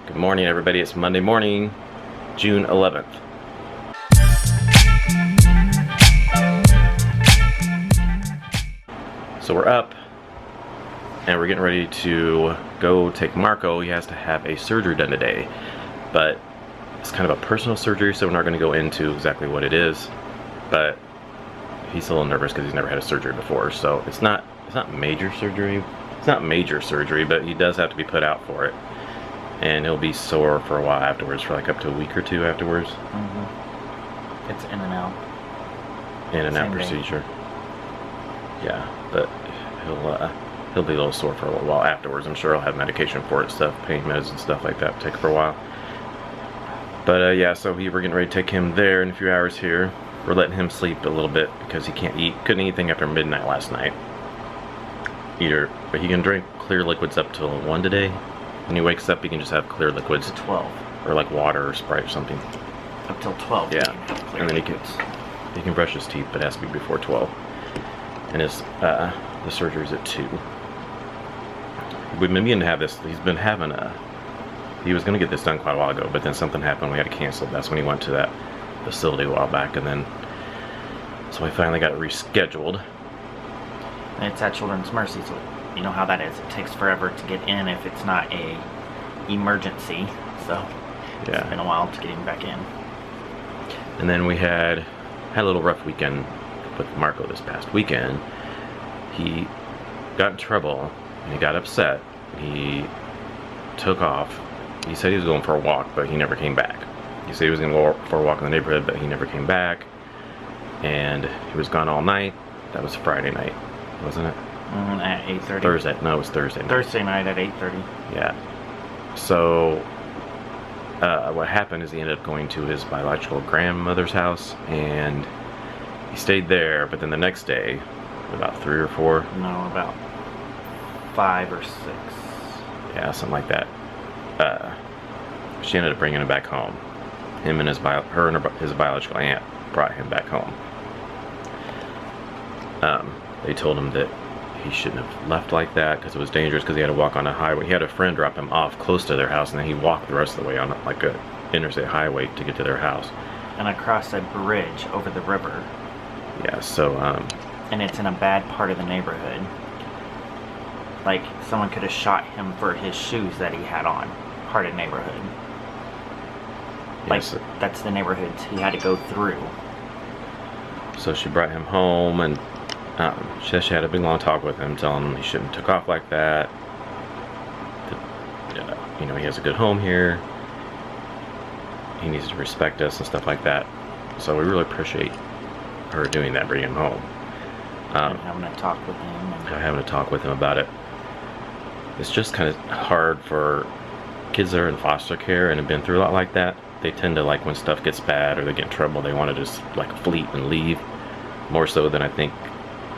Good morning, everybody. It's Monday morning, June 11th. So we're up, and we're getting ready to go take Marco. He has to have a surgery done today, but it's kind of a personal surgery, so we're not going to go into exactly what it is. But he's a little nervous because he's never had a surgery before, so it's not major surgery. It's not major surgery, but he does have to be put out for it. And he'll be sore for a while afterwards, for like up to a week or two afterwards. It's in and out. In and out procedure. Yeah, but he'll be a little sore for a little while afterwards. I'm sure he'll have medication for it, pain meds and stuff like that, take for a while. But yeah, so we're getting ready to take him there in a few hours here. We're letting him sleep a little bit because he couldn't eat anything after midnight last night. But he can drink clear liquids up till 1 today. When he wakes up, he can just have clear liquids. To 12. Or like water or Sprite or something. Up till 12. Yeah. And then liquids. he can brush his teeth, but it has to be before 12. And the surgery's at 2. We've been meaning to have this. He's been having he was going to get this done quite a while ago, but then something happened. We had to cancel. That's when he went to that facility a while back, and then so we finally got it rescheduled. And it's at Children's Mercy, so you know how that is. It takes forever to get in if it's not a emergency. So yeah, it's been a while to get him back in. And then we had a little rough weekend with Marco this past weekend. He got in trouble and he got upset. He took off. He said he was going for a walk, but he never came back. He said he was going to go for a walk in the neighborhood, but he never came back. And he was gone all night. That was Friday night, wasn't it? At 8:30. Thursday. No, it was Thursday night. Thursday night at 8:30. Yeah. So what happened is he ended up going to his biological grandmother's house, and he stayed there. But then the next day, about 3 or 4. No, about 5 or 6. Yeah, something like that. She ended up bringing him back home. Him and his biological aunt brought him back home. They told him that he shouldn't have left like that because it was dangerous, because he had to walk on a highway. He had a friend drop him off close to their house, and then he walked the rest of the way on like a interstate highway to get to their house. And across a bridge over the river. Yeah, so and it's in a bad part of the neighborhood. Like someone could have shot him for his shoes that he had on. Part of the neighborhood. Like yes. That's the neighborhood he had to go through. So she brought him home, and she had a big long talk with him, telling him he shouldn't have took off like that. That, you know, he has a good home here. He needs to respect us and stuff like that. So we really appreciate her doing that, bringing him home. And having a talk with him. Having a talk with him about it. It's just kind of hard for kids that are in foster care and have been through a lot like that. They tend to, like, when stuff gets bad or they get in trouble, they want to just like fleet and leave, more so than I think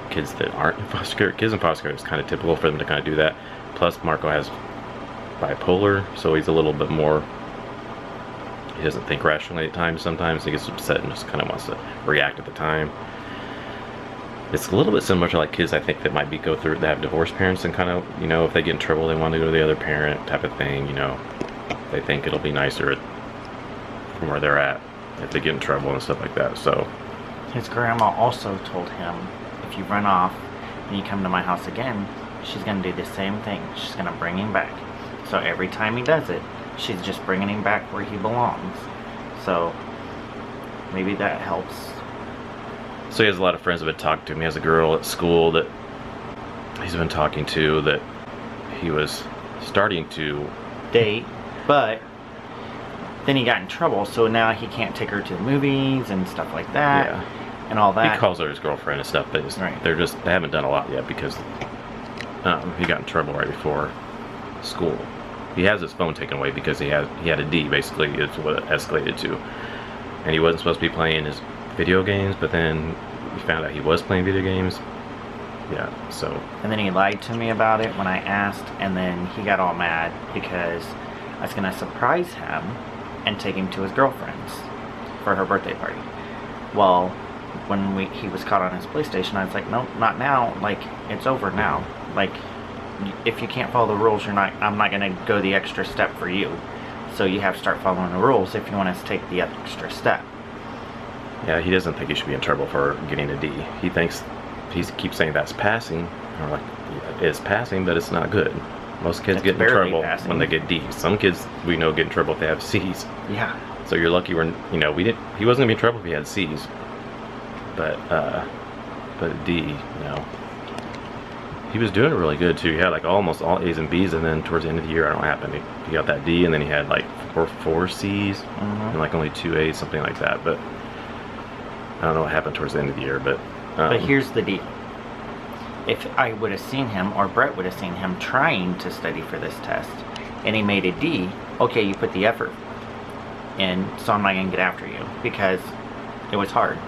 kids that aren't in foster care. Kids in foster care, it's kind of typical for them to kind of do that. Plus Marco has bipolar, so he's a little bit more, he doesn't think rationally at times. Sometimes he gets upset and just kind of wants to react at the time. It's a little bit similar to like kids, I think, that might go through, that have divorced parents, and kind of, you know, if they get in trouble, they want to go to the other parent type of thing, you know. They think it'll be nicer from where they're at if they get in trouble and stuff like that. So his grandma also told him, if you run off and you come to my house again, she's going to do the same thing. She's going to bring him back. So every time he does it, she's just bringing him back where he belongs. So maybe that helps. So he has a lot of friends that have been talking to him. He has a girl at school that he's been talking to that he was starting to date, but then he got in trouble, so now he can't take her to the movies and stuff like that. Yeah. And all that. He calls her his girlfriend and stuff, but right. They haven't done a lot yet because he got in trouble right before school. He has his phone taken away because he had a D, basically, is what it escalated to. And he wasn't supposed to be playing his video games, but then we found out he was playing video games. Yeah, so. And then he lied to me about it when I asked, and then he got all mad because I was going to surprise him and take him to his girlfriend's for her birthday party. Well, when he was caught on his PlayStation, I was like, no, not now. Like, it's over now. Like, if you can't follow the rules, I'm not going to go the extra step for you. So you have to start following the rules if you want us to take the extra step. Yeah, he doesn't think he should be in trouble for getting a D. He thinks, he keeps saying that's passing. And we're like, yeah, it's passing, but it's not good. Most kids get in trouble when they get D's. Some kids we know get in trouble if they have C's. Yeah. So you're lucky we're, you know, he wasn't gonna be in trouble if he had C's. But D, you know. He was doing really good too. He had like almost all A's and B's, and then towards the end of the year, I don't know what happened. He got that D, and then he had like four C's and like only 2 A's, something like that. But I don't know what happened towards the end of the year. But here's the deal: if I would have seen him, or Brett would have seen him trying to study for this test, and he made a D, okay, you put the effort in, so I'm not gonna get after you because it was hard.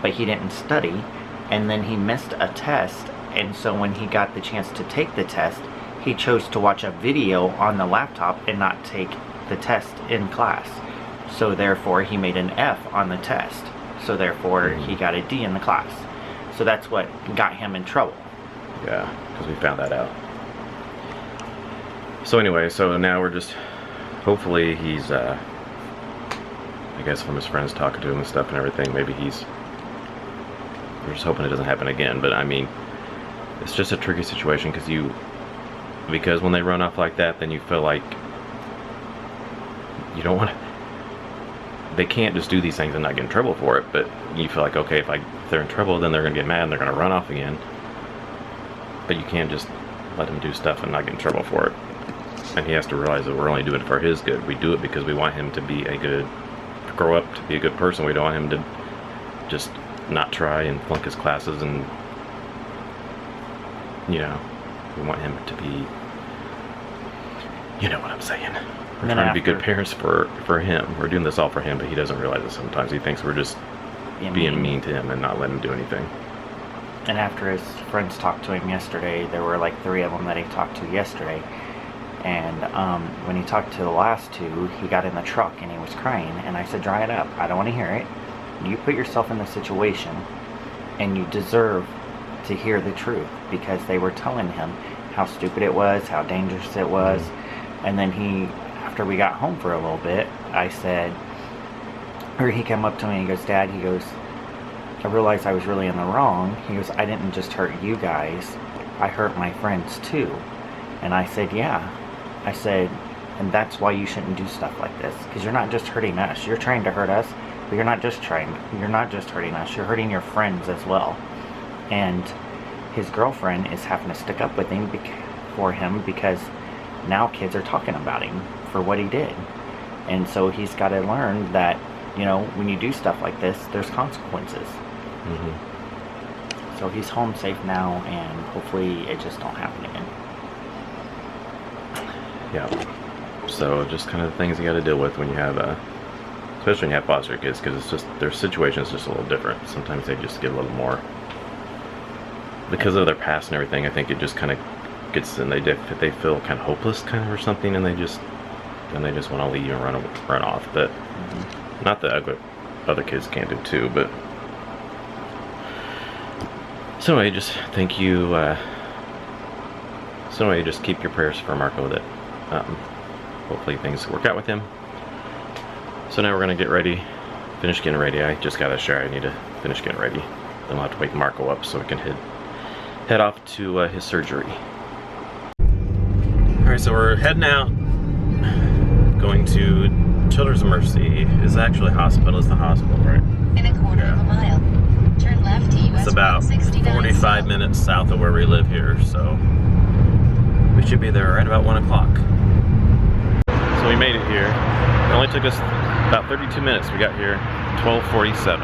But he didn't study, and then he missed a test. And so when he got the chance to take the test, he chose to watch a video on the laptop and not take the test in class. So therefore he made an F on the test. So therefore he got a D in the class. So that's what got him in trouble. Yeah, because we found that out. So anyway, so now we're just, hopefully he's, I guess from his friends talking to him and stuff and everything, maybe we're just hoping it doesn't happen again. But I mean, it's just a tricky situation because when they run off like that, then you feel like you don't want to, they can't just do these things and not get in trouble for it, but you feel like, okay, if they're in trouble, then they're going to get mad and they're going to run off again. But you can't just let them do stuff and not get in trouble for it. And he has to realize that we're only doing it for his good. We do it because we want him to be grow up to be a good person. We don't want him to just not try and flunk his classes, and you know, we want him to be, you know what I'm saying. We're trying to be good parents for him. We're doing this all for him, but he doesn't realize it sometimes. He thinks we're just being mean to him and not letting him do anything. And after his friends talked to him yesterday, there were like 3 of them that he talked to yesterday. And when he talked to the last 2, he got in the truck and he was crying. And I said, dry it up. I don't want to hear it. You put yourself in the situation, and you deserve to hear the truth, because they were telling him how stupid it was, how dangerous it was. And then after we got home for a little bit, I said, or he came up to me and he goes, Dad, he goes, I realized I was really in the wrong. He goes, I didn't just hurt you guys, I hurt my friends too. And I said, yeah. I said, and that's why you shouldn't do stuff like this, because you're not just hurting us. You're trying to hurt us, but you're not just hurting us, you're hurting your friends as well. And his girlfriend is having to stick up with him for him, because now kids are talking about him for what he did. And so he's got to learn that, you know, when you do stuff like this, there's consequences. So he's home safe now, and hopefully it just don't happen again. Yeah. So just kind of the things you got to deal with when you have especially when you have foster kids, because it's just, their situation is just a little different. Sometimes they just get a little more, because of their past and everything. I think it just kind of gets in, they feel kind of hopeless kind of or something, and they just want to leave and run off. But not that other kids can't do too. But so anyway, just thank you. So anyway, just keep your prayers for Marco, that hopefully things work out with him. So now we're gonna get ready, finish getting ready. I just got a shower. I need to finish getting ready. Then we'll have to wake Marco up so we can head off to his surgery. Alright, so we're heading out, going to Children's Mercy. It's actually hospital, it's the hospital, right? In a quarter of a mile, turn left to US It's about 45 minutes south of where we live here, so we should be there right about 1 o'clock. So we made it here. It only took us about 32 minutes. We got here 12:47.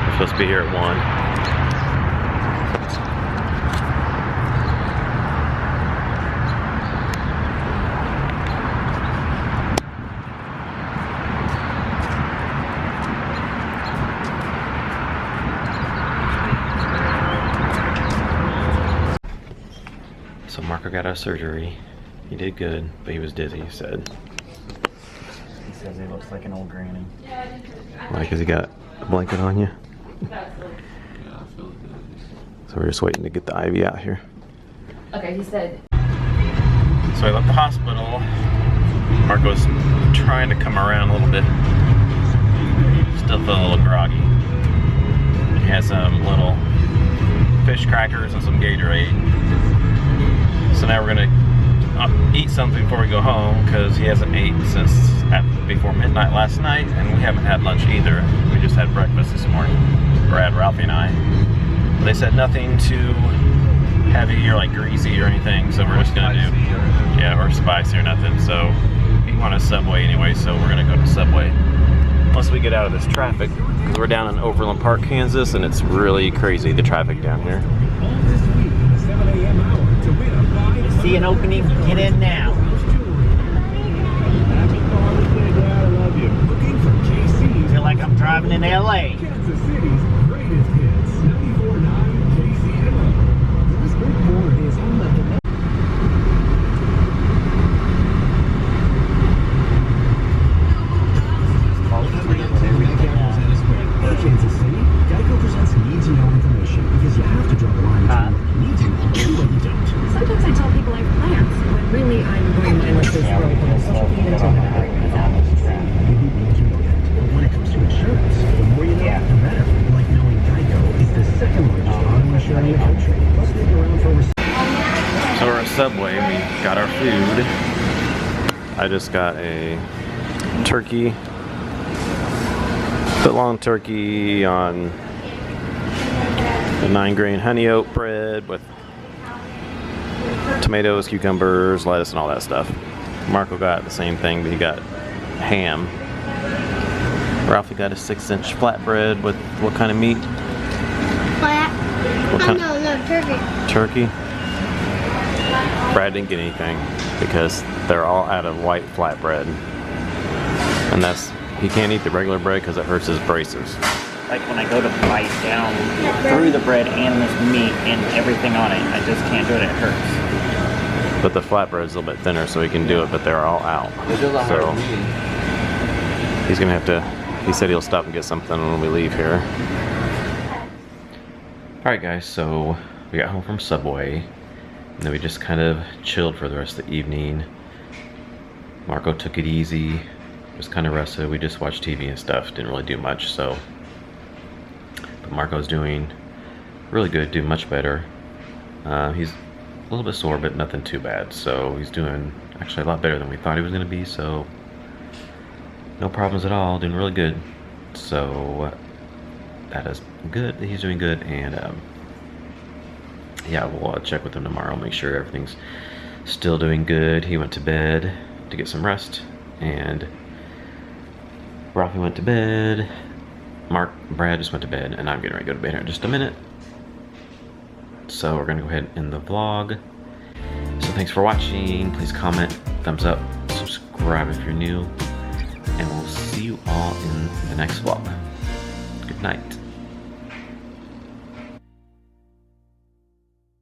We're supposed to be here at 1. So Marco got out of surgery. He did good, but he was dizzy, he said. He says he looks like an old granny. Why, because he got a blanket on you? So we're just waiting to get the IV out here. Okay, he said. So I left the hospital. Marco's trying to come around a little bit. Still feeling a little groggy. He has some little fish crackers and some Gatorade. So now we're gonna eat something before we go home because he hasn't ate since before midnight last night, and we haven't had lunch either. We just had breakfast this morning. Brad, Ralphie, and I. They said nothing too heavy or like greasy or anything, so we're just gonna do, yeah, or spicy or nothing. So we want a Subway anyway, so we're gonna go to Subway. Once we get out of this traffic, because we're down in Overland Park, Kansas, and it's really crazy, the traffic down here. See an opening, get in now. Feel like I'm driving in LA. So we're at Subway, we got our food. I just got a turkey, foot-long turkey on the 9-grain honey oat bread with tomatoes, cucumbers, lettuce, and all that stuff. Marco got the same thing, but he got ham. Ralphie got a 6-inch flatbread with what kind of meat? What kind? No, turkey. Turkey? Brad didn't get anything because they're all out of white flatbread. And he can't eat the regular bread because it hurts his braces. Like when I go to bite down through the bread and this meat and everything on it, I just can't do it, it hurts. But the flatbread's a little bit thinner so he can do it, but they're all out. So he's gonna have to, he said he'll stop and get something when we leave here. Alright guys, so we got home from Subway, and then we just kind of chilled for the rest of the evening. Marco took it easy, was kind of rested. We just watched TV and stuff, didn't really do much, so. But Marco's doing really good, doing much better. He's a little bit sore, but nothing too bad, so he's doing actually a lot better than we thought he was going to be, so no problems at all, doing really good. So that is good, he's doing good, and yeah, we'll check with him tomorrow, make sure everything's still doing good. He went to bed to get some rest, and Ralphie went to bed, Brad just went to bed, and I'm getting ready to go to bed here in just a minute. So we're gonna go ahead and end the vlog. So thanks for watching, please comment, thumbs up, subscribe if you're new, and we'll see you all in the next vlog. Good night.